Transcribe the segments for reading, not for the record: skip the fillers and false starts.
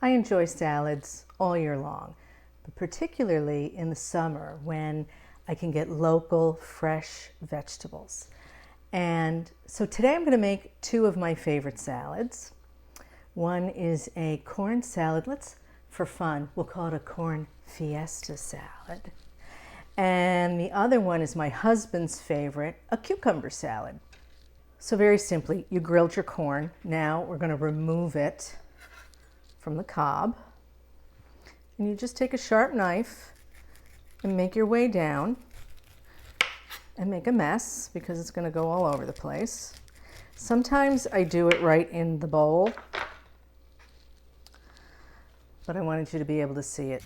I enjoy salads all year long, but particularly in the summer when I can get local, fresh vegetables. And so today I'm going to make two of my favorite salads. One is a corn salad. For fun, we'll call it a corn fiesta salad. And the other one is my husband's favorite, a cucumber salad. So very simply, you grilled your corn. Now we're going to remove it from the cob. And you just take a sharp knife and make your way down and make a mess because it's going to go all over the place. Sometimes I do it right in the bowl, but I wanted you to be able to see it.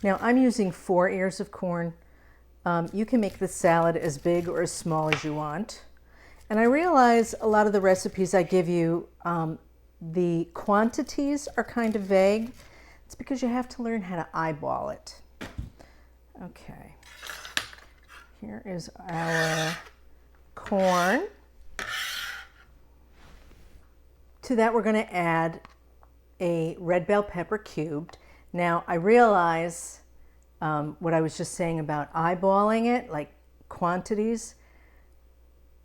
Now I'm using 4 ears of corn. You can make the salad as big or as small as you want. And I realize a lot of the recipes I give you, the quantities are kind of vague. It's because you have to learn how to eyeball it. Okay, here is our corn. To that we're going to add a red bell pepper cubed. Now I realize what I was just saying about eyeballing it, like quantities.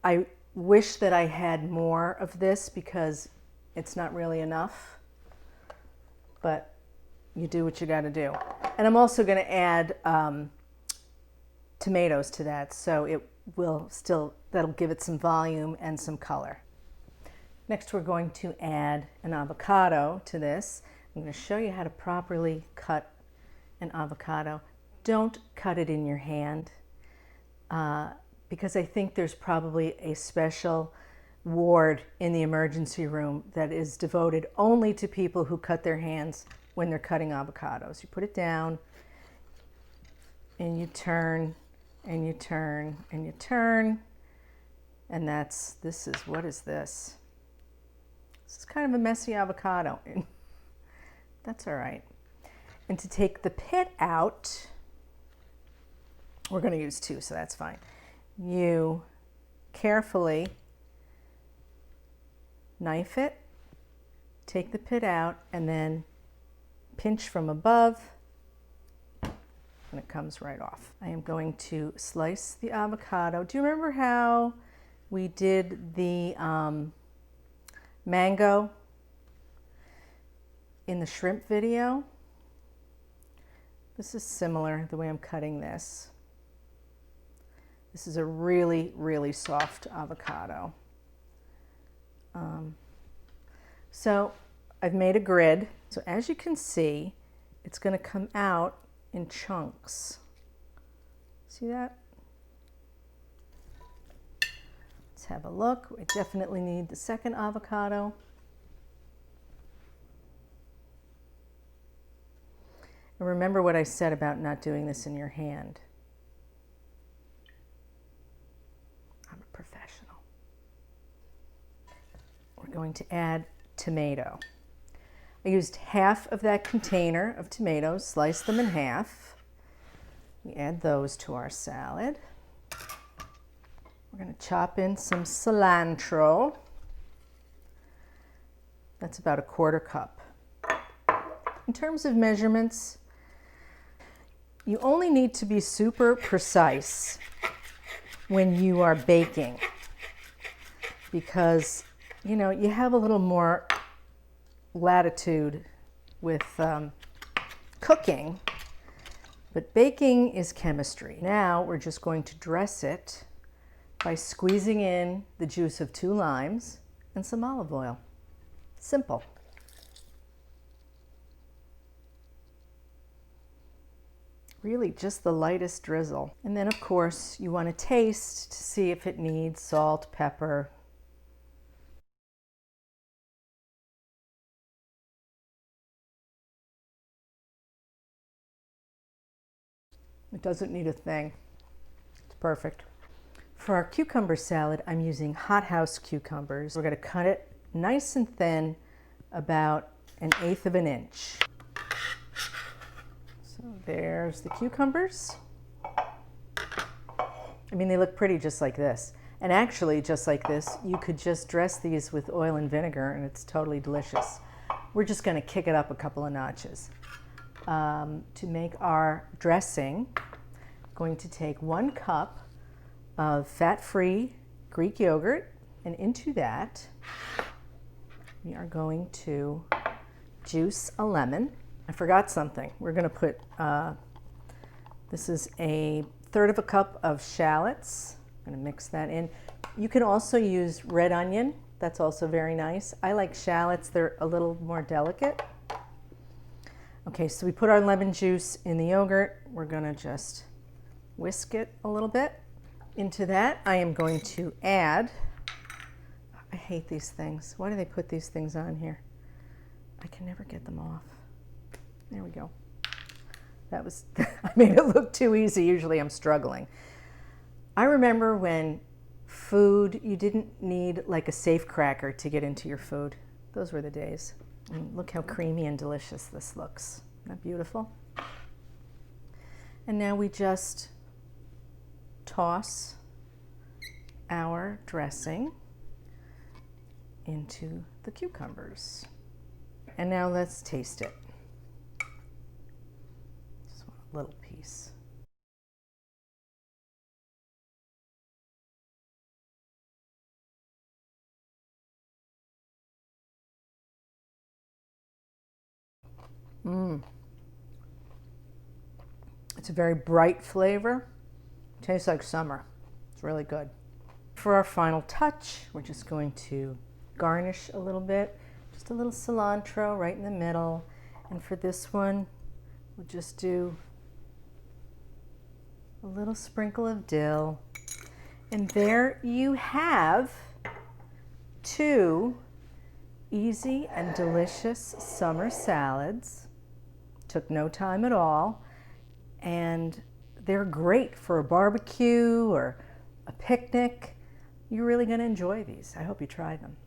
I wish that I had more of this because it's not really enough, but you do what you got to do. And I'm also going to add tomatoes to that, so it will that'll give it some volume and some color. Next we're going to add an avocado to this. I'm going to show you how to properly cut an avocado. Don't cut it in your hand because I think there's probably a special ward in the emergency room that is devoted only to people who cut their hands when they're cutting avocados. You put it down and you turn and you turn and you turn, and what is this? This is kind of a messy avocado. That's all right. And to take the pit out, we're going to use 2, so that's fine. You carefully knife it, take the pit out, and then pinch from above, and it comes right off. I am going to slice the avocado. Do you remember how we did the mango in the shrimp video? This is similar, the way I'm cutting this. This is a really, really soft avocado. So I've made a grid. So as you can see, it's going to come out in chunks. See that? Let's have a look. We definitely need the second avocado. And remember what I said about not doing this in your hand. I'm a professional. We're going to add tomato. I used half of that container of tomatoes, sliced them in half. We add those to our salad. We're going to chop in some cilantro. That's about 1/4 cup. In terms of measurements, you only need to be super precise when you are baking because, you know, you have a little more latitude with cooking, but baking is chemistry. Now we're just going to dress it by squeezing in the juice of 2 limes and some olive oil. Simple. Really just the lightest drizzle. And then of course you want to taste to see if it needs salt, pepper. It doesn't need a thing. It's perfect. For our cucumber salad, I'm using hothouse cucumbers. We're going to cut it nice and thin, about 1/8 of an inch. So there's the cucumbers. I mean, they look pretty just like this. And actually, just like this, you could just dress these with oil and vinegar and it's totally delicious. we're just going to kick it up a couple of notches. To make our dressing, I'm going to take 1 cup of fat-free Greek yogurt, and into that we are going to juice a lemon. I forgot something. We're going to put, this is 1/3 cup of shallots. I'm going to mix that in. You can also use red onion. That's also very nice. I like shallots. They're a little more delicate. Okay, so we put our lemon juice in the yogurt. We're going to just whisk it a little bit. Into that, I am going to add, I hate these things. Why do they put these things on here? I can never get them off. There we go. That was, I made it look too easy. Usually I'm struggling. I remember when food, you didn't need like a safe cracker to get into your food. Those were the days. And look how creamy and delicious this looks. Isn't that beautiful? And now we just toss our dressing into the cucumbers. And now let's taste it. Just want a little piece. It's a very bright flavor. Tastes like summer. It's really good. For our final touch, we're just going to garnish a little bit. Just a little cilantro right in the middle. And for this one, we'll just do a little sprinkle of dill. And there you have 2 easy and delicious summer salads. Took no time at all. And they're great for a barbecue or a picnic. You're really going to enjoy these. I hope you try them.